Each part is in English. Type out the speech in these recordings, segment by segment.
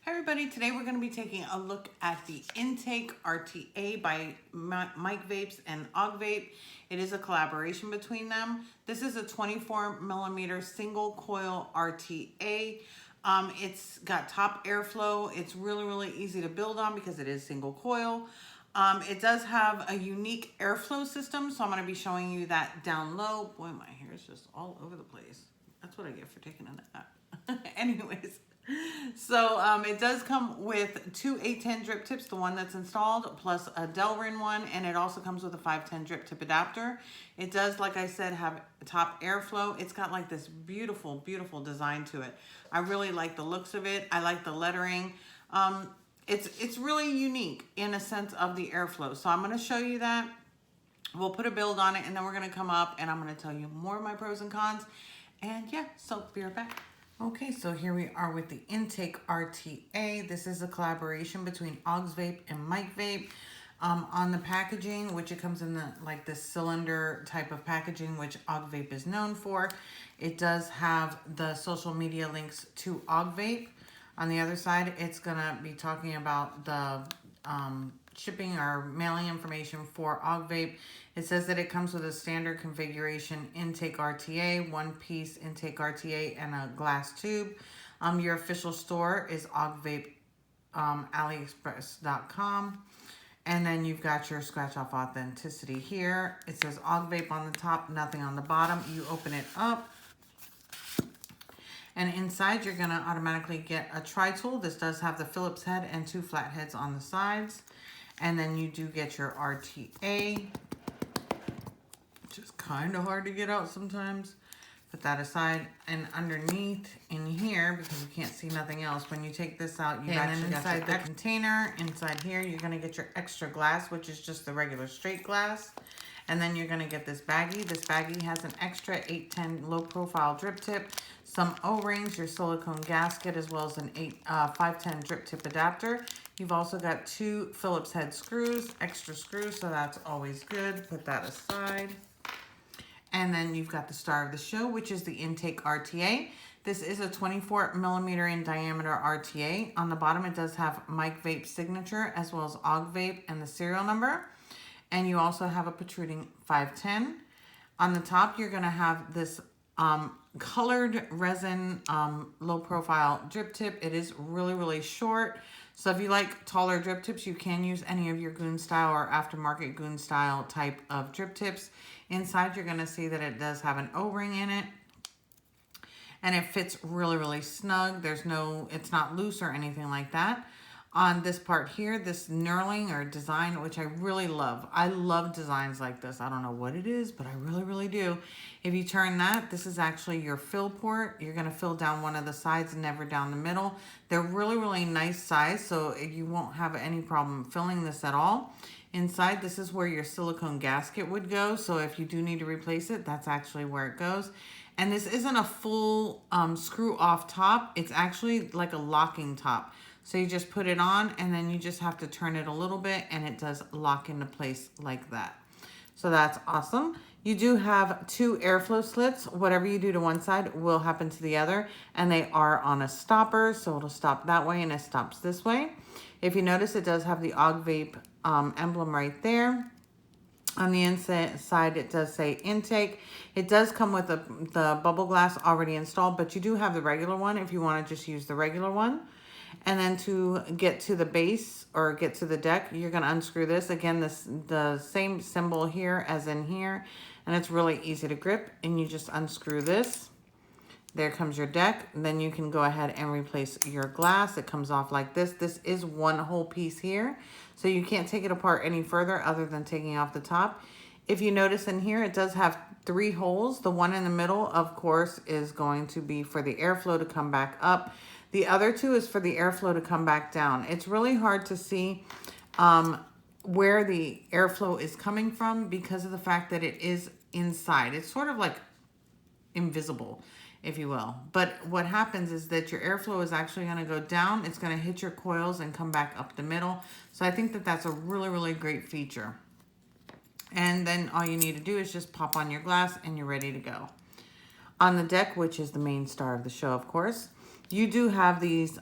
Hi everybody, today we're going to be taking a look at the Intake RTA by Mike Vapes and Augvape. It is a collaboration between them. This is a 24 millimeter single coil RTA. It's got top airflow. It's really easy to build on because it is single coil. It does have a unique airflow system, so I'm going to be showing you that down low. Boy, my hair is just all over the place. That's what I get for taking a nap. Anyways. So it does come with two 810 drip tips, the one that's installed, plus a Delrin one, and it also comes with a 510 drip tip adapter. It does, like I said, have top airflow. It's got like this beautiful design to it. I really like the looks of it. I like the lettering. It's really unique in a sense of the airflow. So I'm going to show you that. We'll put a build on it, and then we're going to come up and I'm going to tell you more of my pros and cons. And yeah, so be right back. Okay, so here we are with the Intake RTA. This is a collaboration between Augvape and Mike Vape. On the packaging, which it comes in the like this cylinder type of packaging, which Augvape is known for. It does have the social media links to Augvape. On the other side, it's gonna be talking about the shipping or mailing information for Augvape. It says that it comes with a standard configuration Intake RTA, one piece Intake RTA, and a glass tube. Your official store is Augvape, aliexpress.com. And then you've got your scratch off authenticity here. It says Augvape on the top, nothing on the bottom. You open it up. And inside, you're gonna automatically get a tri-tool. This does have the Phillips head and two flat heads on the sides. And then you do get your RTA, which is kind of hard to get out sometimes. Put that aside. And underneath in here, because you can't see nothing else, when you take this out, you've actually got inside the container. Inside here, you're going to get your extra glass, which is just the regular straight glass. And then you're going to get this baggie. This baggie has an extra 810 low profile drip tip, some O-rings, your silicone gasket, as well as an 510 drip tip adapter. You've also got two Phillips head screws, extra screws, so that's always good. Put that aside. And then you've got the star of the show, which is the Intake RTA. This is a 24 millimeter in diameter RTA. On the bottom, it does have Mike Vape signature, as well as Augvape and the serial number. And you also have a protruding 510. On the top, you're gonna have this colored resin low profile drip tip. It is really short. So if you like taller drip tips, you can use any of your Goon style or aftermarket Goon style type of drip tips. Inside, you're gonna see that it does have an O-ring in it. And it fits really snug. It's not loose or anything like that. On this part here, this knurling or design, which I really love. I love designs like this. I don't know what it is, but I really do. If you turn that, this is actually your fill port. You're gonna fill down one of the sides, never down the middle. They're really nice size, so you won't have any problem filling this at all. Inside, this is where your silicone gasket would go. So if you do need to replace it, that's actually where it goes. And this isn't a full screw off top. It's actually like a locking top. So you just put it on and then you just have to turn it a little bit and it does lock into place like that. So that's awesome. You do have two airflow slits. Whatever you do to one side will happen to the other, and they are on a stopper. So it'll stop that way and it stops this way. If you notice, it does have the Augvape emblem right there. On the inside, it does say Intake. It does come with the bubble glass already installed, but you do have the regular one if you want to just use the regular one. And then to get to the base or get to the deck, you're going to unscrew this. Again, the same symbol here as in here. And it's really easy to grip. And you just unscrew this. There comes your deck. And then you can go ahead and replace your glass. It comes off like this. This is one whole piece here. So you can't take it apart any further other than taking off the top. If you notice in here, it does have 3 holes. The one in the middle, of course, is going to be for the airflow to come back up. The other 2 is for the airflow to come back down. It's really hard to see where the airflow is coming from because of the fact that it is inside. It's sort of like invisible, if you will. But what happens is that your airflow is actually going to go down. It's going to hit your coils and come back up the middle. So I think that that's a really great feature. And then all you need to do is just pop on your glass and you're ready to go. On the deck, which is the main star of the show, of course, you do have these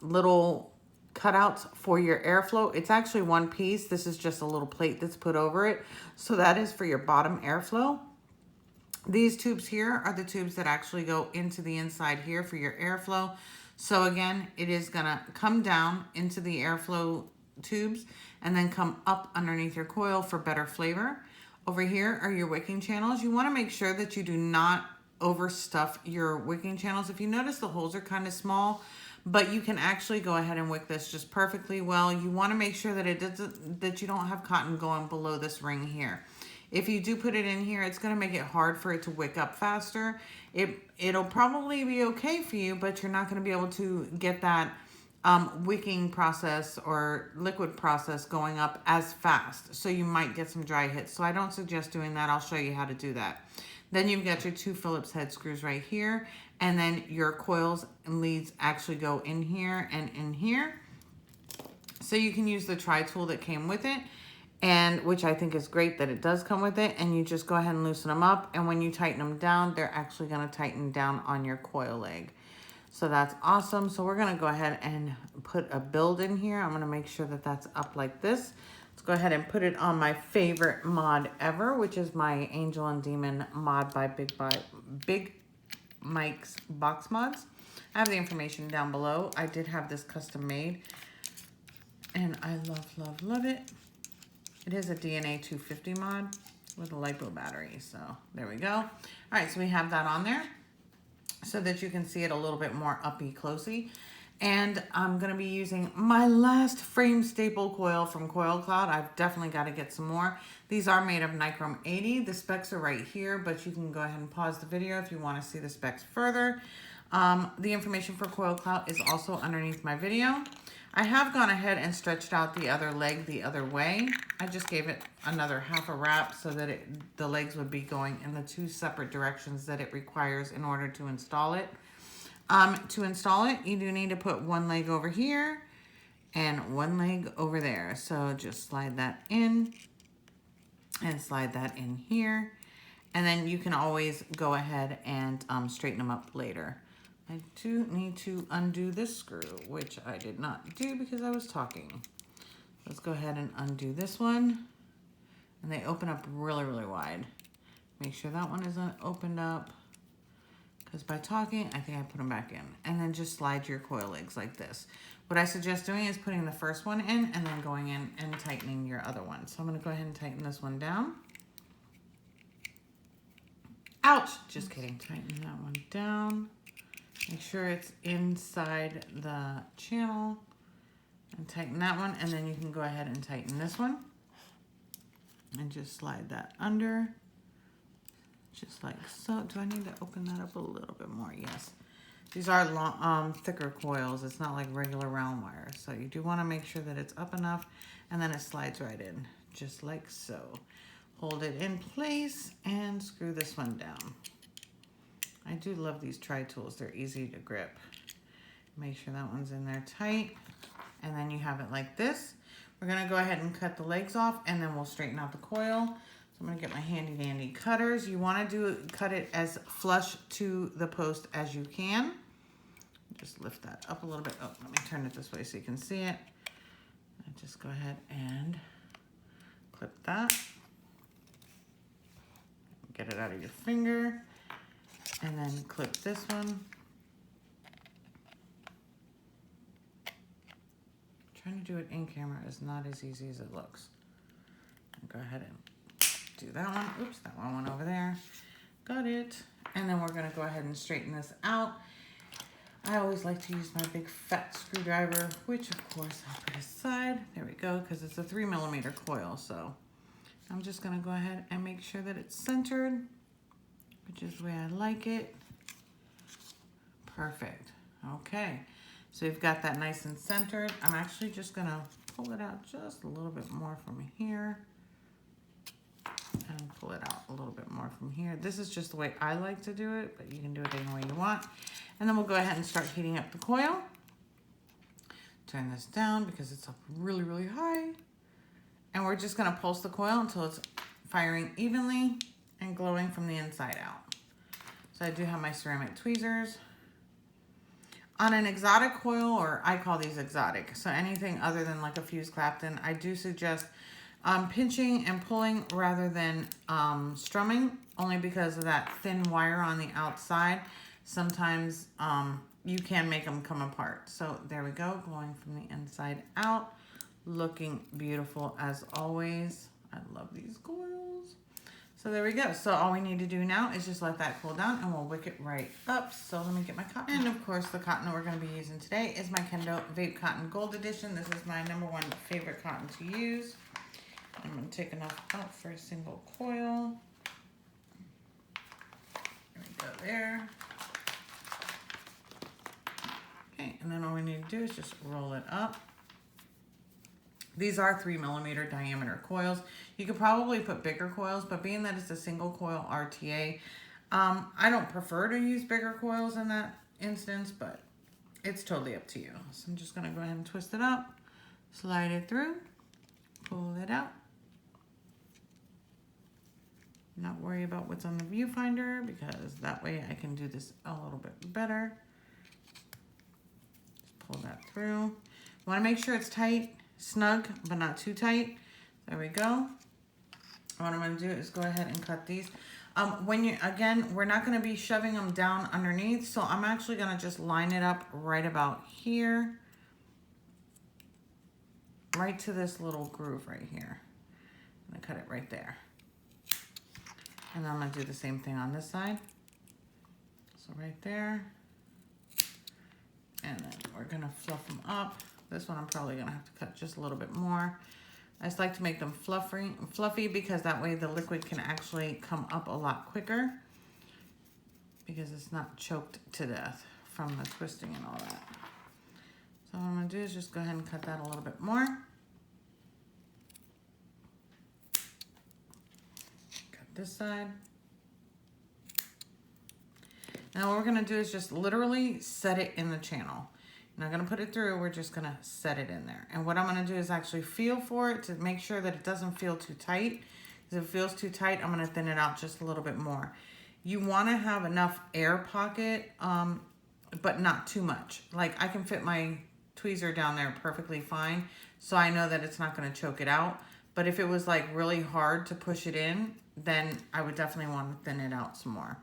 little cutouts for your airflow. It's actually one piece. This is just a little plate that's put over it. So that is for your bottom airflow. These tubes here are the tubes that actually go into the inside here for your airflow. So again, it is gonna come down into the airflow tubes and then come up underneath your coil for better flavor. Over here are your wicking channels. You wanna make sure that you do not overstuff your wicking channels. If you notice, the holes are kind of small, but you can actually go ahead and wick this just perfectly well. You want to make sure that that you don't have cotton going below this ring here. If you do put it in here, it's going to make it hard for it to wick up faster. It'll probably be okay for you, but you're not going to be able to get that wicking process or liquid process going up as fast. So you might get some dry hits. So I don't suggest doing that. I'll show you how to do that. Then you've got your 2 Phillips head screws right here. And then your coils and leads actually go in here and in here. So you can use the tri-tool that came with it, and which I think is great that it does come with it. And you just go ahead and loosen them up. And when you tighten them down, they're actually going to tighten down on your coil leg. So that's awesome. So we're going to go ahead and put a build in here. I'm going to make sure that that's up like this. Let's go ahead and put it on my favorite mod ever, which is my Angel and Demon mod by Big Mike's Box Mods. I have the information down below. I did have this custom made, and I love it. It is a DNA 250 mod with a LiPo battery. So there we go. All right, so we have that on there so that you can see it a little bit more uppy closely. And I'm going to be using my last frame staple coil from Coil Cloud. I've definitely got to get some more. These are made of Nichrome 80. The specs are right here, but you can go ahead and pause the video if you want to see the specs further. The information for Coil Cloud is also underneath my video. I have gone ahead and stretched out the other leg the other way. I just gave it another half a wrap so that the legs would be going in the 2 separate directions that it requires in order to install it. To install it, you do need to put 1 leg over here and 1 leg over there. So just slide that in and slide that in here. And then you can always go ahead and straighten them up later. I do need to undo this screw, which I did not do because I was talking. Let's go ahead and undo this one. And they open up really wide. Make sure that one isn't opened up, because by talking, I think I put them back in. And then just slide your coil legs like this. What I suggest doing is putting the first one in and then going in and tightening your other one. So I'm going to go ahead and tighten this one down. Ouch! Just kidding. Tighten that one down. Make sure it's inside the channel. And tighten that one. And then you can go ahead and tighten this one. And just slide that under. Just like so. Do I need to open that up a little bit more? Yes. These are long, thicker coils. It's not like regular round wire. So you do want to make sure that it's up enough, and then it slides right in, just like so. Hold it in place and screw this one down. I do love these tri-tools. They're easy to grip. Make sure that one's in there tight, and then you have it like this. We're going to go ahead and cut the legs off, and then we'll straighten out the coil. I'm going to get my handy dandy cutters. You want to cut it as flush to the post as you can. Just lift that up a little bit. Oh, let me turn it this way so you can see it. And just go ahead and clip that. Get it out of your finger. And then clip this one. Trying to do it in camera is not as easy as it looks. Go ahead and do that one. Oops, that one went over there. Got it. And then we're going to go ahead and straighten this out. I always like to use my big fat screwdriver, which of course I'll put aside. There we go, because it's a 3mm coil. So I'm just going to go ahead and make sure that it's centered, which is the way I like it. Perfect. Okay. So you've got that nice and centered. I'm actually just going to pull it out just a little bit more from here. And pull it out a little bit more from here. This is just the way I like to do it, but you can do it any way you want. And then we'll go ahead and start heating up the coil. Turn this down because it's up really high. And we're just going to pulse the coil until it's firing evenly and glowing from the inside out. So I do have my ceramic tweezers. On an exotic coil, or I call these exotic, so anything other than like a fused Clapton, I do suggest pinching and pulling rather than strumming, only because of that thin wire on the outside. Sometimes you can make them come apart. So there we go, going from the inside out, looking beautiful as always. I love these coils. So there we go. So all we need to do now is just let that cool down and we'll wick it right up. So let me get my cotton. And of course the cotton that we're going to be using today is my Kendo Vape Cotton Gold Edition. This is my #1 favorite cotton to use. I'm going to take enough out for a single coil. There we go there. Okay, and then all we need to do is just roll it up. These are 3mm diameter coils. You could probably put bigger coils, but being that it's a single coil RTA, I don't prefer to use bigger coils in that instance, but it's totally up to you. So I'm just going to go ahead and twist it up, slide it through, pull it out. Not worry about what's on the viewfinder, because that way I can do this a little bit better. Just pull that through. You want to make sure it's tight, snug, but not too tight. There we go. What I'm going to do is go ahead and cut these. Again, we're not going to be shoving them down underneath, so I'm actually going to just line it up right about here, right to this little groove right here. I'm going to cut it right there. And then I'm going to do the same thing on this side. So right there. And then we're going to fluff them up. This one I'm probably going to have to cut just a little bit more. I just like to make them fluffy because that way the liquid can actually come up a lot quicker, because it's not choked to death from the twisting and all that. So what I'm going to do is just go ahead and cut that a little bit more. This side. Now what we're going to do is just literally set it in the channel. I'm not going to put it through, we're just going to set it in there. And what I'm going to do is actually feel for it to make sure that it doesn't feel too tight. If it feels too tight, I'm going to thin it out just a little bit more. You want to have enough air pocket, but not too much. Like I can fit my tweezer down there perfectly fine, so I know that it's not going to choke it out. But if it was like really hard to push it in, then I would definitely want to thin it out some more.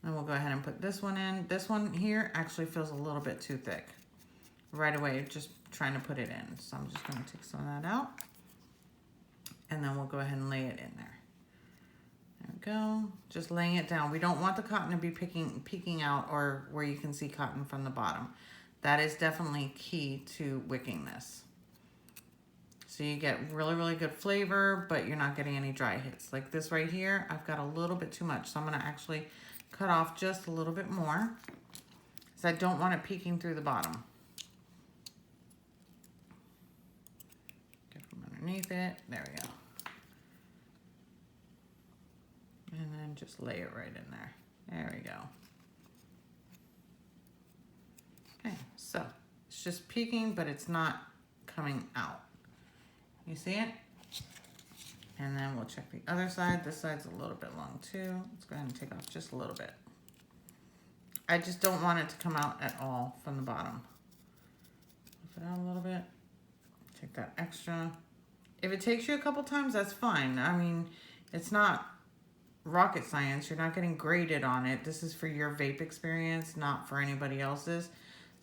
And we'll go ahead and put this one in. This one here actually feels a little bit too thick. Right away, just trying to put it in. So I'm just going to take some of that out. And then we'll go ahead and lay it in there. There we go. Just laying it down. We don't want the cotton to be peeking out, or where you can see cotton from the bottom. That is definitely key to wicking this. So you get really, really good flavor, but you're not getting any dry hits. Like this right here, I've got a little bit too much. So I'm going to actually cut off just a little bit more, because I don't want it peeking through the bottom. Get from underneath it. There we go. And then just lay it right in there. There we go. Okay, so it's just peeking, but it's not coming out. You see it? And then we'll check the other side. This side's a little bit long too. Let's go ahead and take off just a little bit. I just don't want it to come out at all from the bottom. Puff it out a little bit. Take that extra. If it takes you a couple times, that's fine. I mean, it's not rocket science. You're not getting graded on it. This is for your vape experience, not for anybody else's.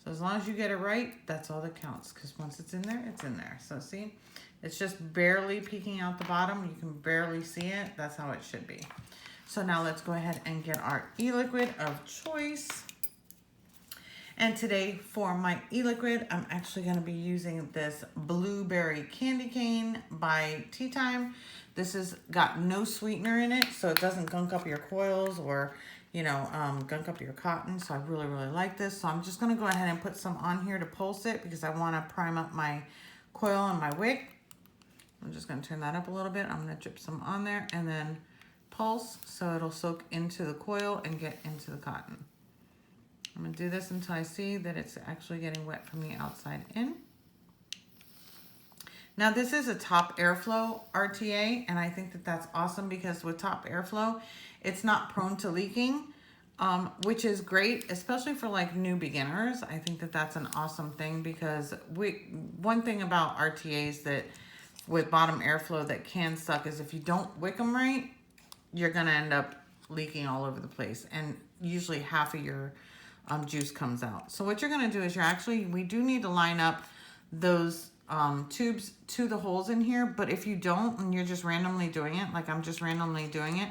So as long as you get it right, that's all that counts. Because once it's in there, it's in there. So see? It's just barely peeking out the bottom. You can barely see it. That's how it should be. So now let's go ahead and get our e-liquid of choice. And today for my e-liquid, I'm actually going to be using this Blueberry Candy Cane by Tea Time. This has got no sweetener in it, so it doesn't gunk up your coils or, you know, gunk up your cotton. So I really, really like this. So I'm just going to go ahead and put some on here to pulse it, because I want to prime up my coil and my wick. I'm just going to turn that up a little bit. I'm going to drip some on there and then pulse so it'll soak into the coil and get into the cotton. I'm going to do this until I see that it's actually getting wet from the outside in. Now this is a top airflow RTA, and I think that that's awesome, because with top airflow, it's not prone to leaking. which is great, especially for like new beginners. I think that that's an awesome thing because one thing about RTAs that with bottom airflow that can suck is if you don't wick them right, you're gonna end up leaking all over the place, and usually half of your juice comes out. So what you're gonna do is we do need to line up those tubes to the holes in here, but if you don't and you're just randomly doing it, like I'm just randomly doing it,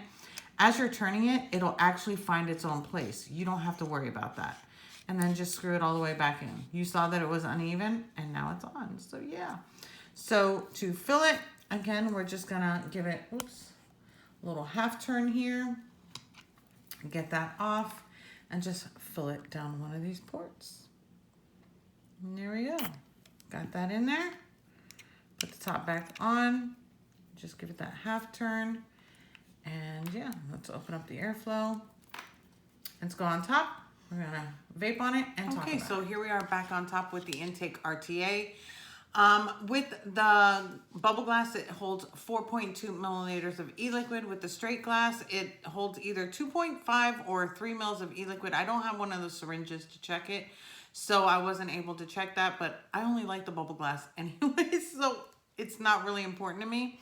as you're turning it, it'll actually find its own place. You don't have to worry about that. And then just screw it all the way back in. You saw that it was uneven and now it's on. So yeah. So to fill it, again, we're just gonna give it, oops, a little half turn here. Get that off and just fill it down one of these ports. And there we go. Got that in there. Put the top back on. Just give it that half turn. And yeah, let's open up the airflow. Let's go on top. We're gonna vape on it and talk about it. Okay, so here we are back on top with the intake RTA. With the bubble glass, it holds 4.2 milliliters of e-liquid. With the straight glass, it holds either 2.5 or 3 mils of e-liquid. I don't have one of those syringes to check it, so I wasn't able to check that, but I only like the bubble glass anyway, so it's not really important to me.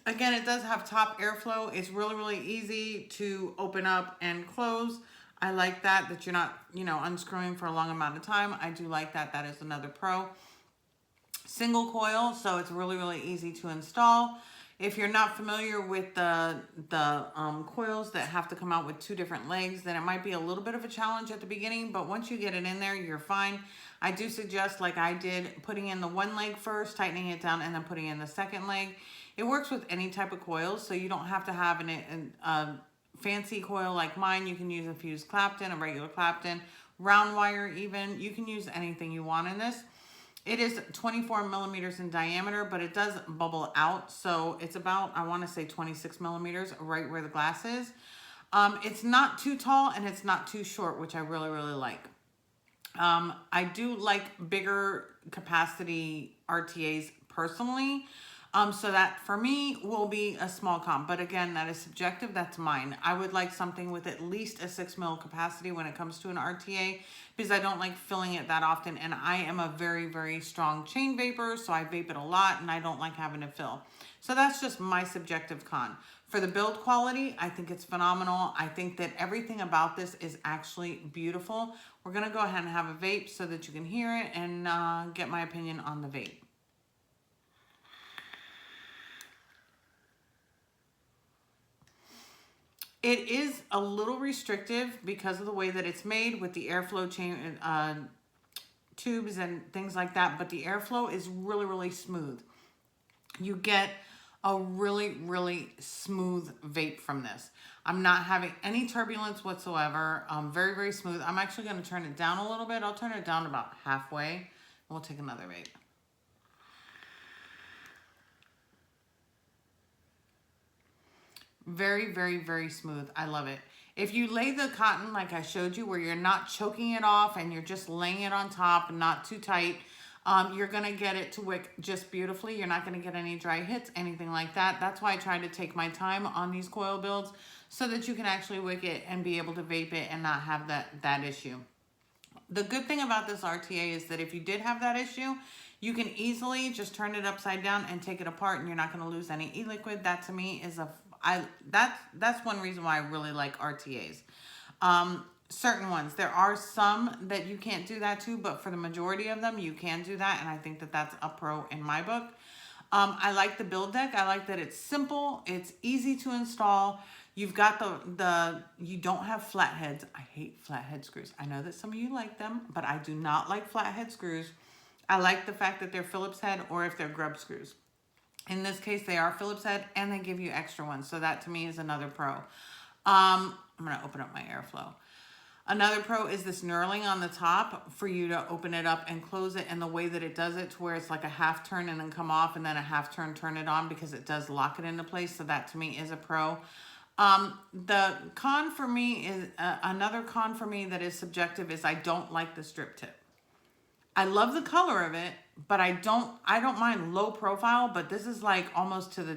Again, it does have top airflow. It's really, really easy to open up and close. I like that you're not, unscrewing for a long amount of time. I do like that. That is another pro. Single coil, so it's really, really easy to install. If you're not familiar with the coils that have to come out with 2 different legs, then it might be a little bit of a challenge at the beginning, but once you get it in there, you're fine. I do suggest, like I did, putting in the one leg first, tightening it down, and then putting in the second leg. It works with any type of coil, so you don't have to have a fancy coil like mine. You can use a fused Clapton, a regular Clapton, round wire even. You can use anything you want in this. It is 24 millimeters in diameter, but it does bubble out. So it's about, I want to say 26 millimeters right where the glass is. It's not too tall and it's not too short, which I really, really like. I do like bigger capacity RTAs personally. So that for me will be a small comp, but again, that is subjective. That's mine. I would like something with at least a 6 mil capacity when it comes to an RTA, because I don't like filling it that often. And I am a very, very strong chain vapor. So I vape it a lot and I don't like having to fill. So that's just my subjective con. For the build quality, I think it's phenomenal. I think that everything about this is actually beautiful. We're going to go ahead and have a vape so that you can hear it and get my opinion on the vape. It is a little restrictive because of the way that it's made with the airflow chain tubes and things like that, but the airflow is really, really smooth. You get a really, really smooth vape from this. I'm not having any turbulence whatsoever. Very, very smooth. I'm actually going to turn it down a little bit. I'll turn it down about halfway and we'll take another vape. Very, very, very smooth. I love it. If you lay the cotton like I showed you, where you're not choking it off and you're just laying it on top and not too tight, you're going to get it to wick just beautifully. You're not going to get any dry hits, anything like that. That's why I try to take my time on these coil builds so that you can actually wick it and be able to vape it and not have that issue. The good thing about this RTA is that if you did have that issue, you can easily just turn it upside down and take it apart and you're not going to lose any e-liquid. That to me is that's one reason why I really like RTAs. Certain ones, there are some that you can't do that to, but for the majority of them, you can do that. And I think that that's a pro in my book. I like the build deck. I like that it's simple. It's easy to install. You've got you don't have flatheads. I hate flathead screws. I know that some of you like them, but I do not like flathead screws. I like the fact that they're Phillips head or if they're grub screws. In this case, they are Phillips head and they give you extra ones. So that to me is another pro. I'm going to open up my airflow. Another pro is this knurling on the top for you to open it up and close it, and the way that it does it to where it's like a half turn and then come off and then a half turn, turn it on, because it does lock it into place. So that to me is a pro. The con for me is another con for me that is subjective is I don't like the strip tip. I love the color of it, but I don't mind low profile, but this is like almost to the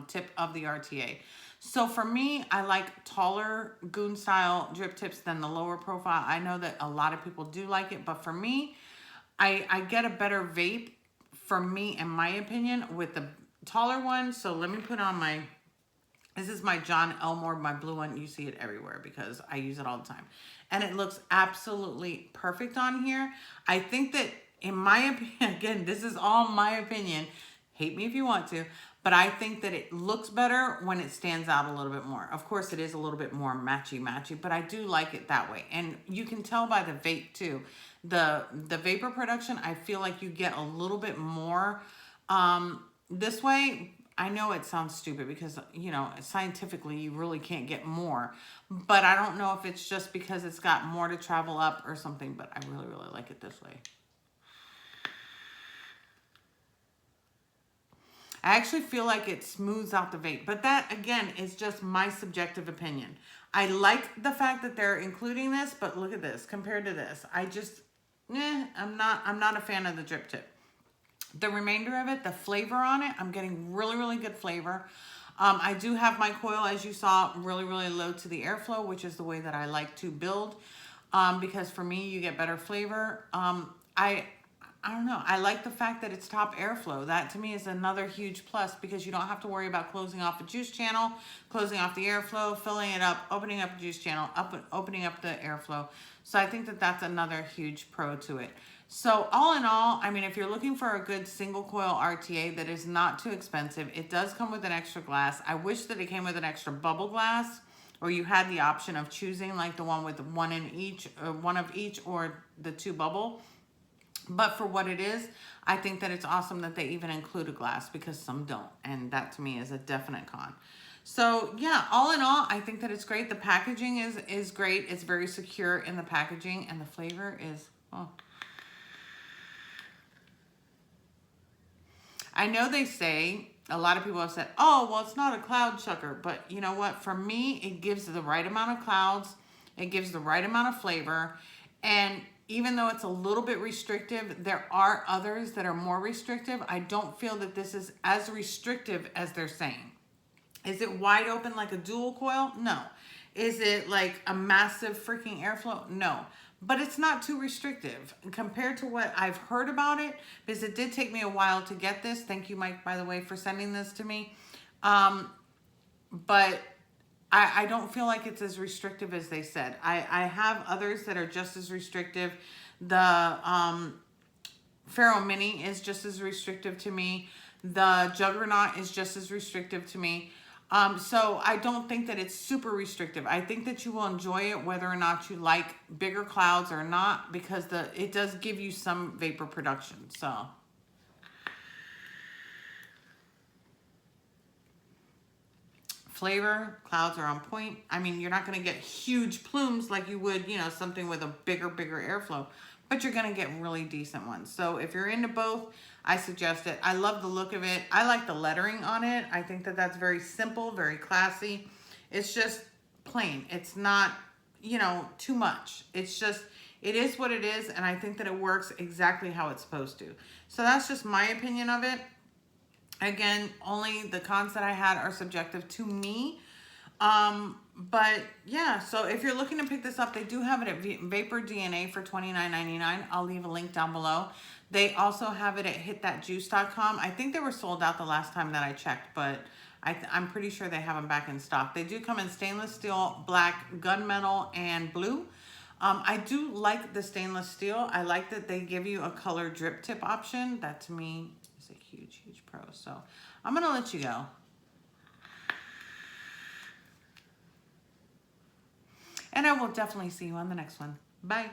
tip of the RTA. So for me, I like taller goon style drip tips than the lower profile. I know that a lot of people do like it, but for me, I get a better vape, for me, in my opinion, with the taller one. So let me put on my, this is my John Elmore, my blue one. You see it everywhere because I use it all the time. And it looks absolutely perfect on here. I think that, in my opinion, again, this is all my opinion. Hate me if you want to. But I think that it looks better when it stands out a little bit more. Of course, it is a little bit more matchy-matchy, but I do like it that way. And you can tell by the vape, too. The vapor production, I feel like you get a little bit more this way. I know it sounds stupid because, you know, scientifically you really can't get more. But I don't know if it's just because it's got more to travel up or something, but I really, really like it this way. I actually feel like it smooths out the vape, but that, again, is just my subjective opinion. I like the fact that they're including this, but look at this compared to this. I just, I'm not a fan of the drip tip. The remainder of it, the flavor on it, I'm getting really, really good flavor. I do have my coil, as you saw, really, really low to the airflow, which is the way that I like to build, because for me, you get better flavor. I don't know. I like the fact that it's top airflow. That to me is another huge plus because you don't have to worry about closing off a juice channel, closing off the airflow, filling it up, opening up a juice channel, opening up the airflow. So I think that that's another huge pro to it. So all in all, I mean, if you're looking for a good single coil RTA that is not too expensive, it does come with an extra glass. I wish that it came with an extra bubble glass, or you had the option of choosing like the one with one in each, or one of each, or the 2 bubble. But for what it is, I think that it's awesome that they even include a glass because some don't. And that to me is a definite con. So yeah, all in all, I think that it's great. The packaging is great. It's very secure in the packaging, and the flavor is, oh. I know they say, a lot of people have said, oh, well, it's not a cloud chucker. But you know what? For me, it gives the right amount of clouds. It gives the right amount of flavor. And even though it's a little bit restrictive, there are others that are more restrictive. I don't feel that this is as restrictive as they're saying. Is it wide open like a dual coil? No. Is it like a massive freaking airflow? No. But it's not too restrictive compared to what I've heard about it, because it did take me a while to get this. Thank you, Mike, by the way, for sending this to me. But I don't feel like it's as restrictive as they said. I have others that are just as restrictive. The Pharaoh Mini is just as restrictive to me. The Juggernaut is just as restrictive to me. So I don't think that it's super restrictive. I think that you will enjoy it whether or not you like bigger clouds or not, because it does give you some vapor production. So flavor, clouds are on point. I mean, you're not going to get huge plumes like you would, you know, something with a bigger airflow, but you're going to get really decent ones. So if you're into both, I suggest it. I love the look of it. I like the lettering on it. I think that that's very simple, very classy. It's just plain. It's not, you know, too much. It's just, it is what it is, and I think that it works exactly how it's supposed to. So that's just my opinion of it. Again, only the cons that I had are subjective to me. But yeah, so if you're looking to pick this up, they do have it at Vapor DNA for $29.99. I'll leave a link down below. They also have it at hitthatjuice.com. I think they were sold out the last time that I checked, but I'm pretty sure they have them back in stock. They do come in stainless steel, black, gunmetal, and blue. I do like the stainless steel. I like that they give you a color drip tip option. That to me is a huge, huge pro. So I'm going to let you go. And I will definitely see you on the next one. Bye.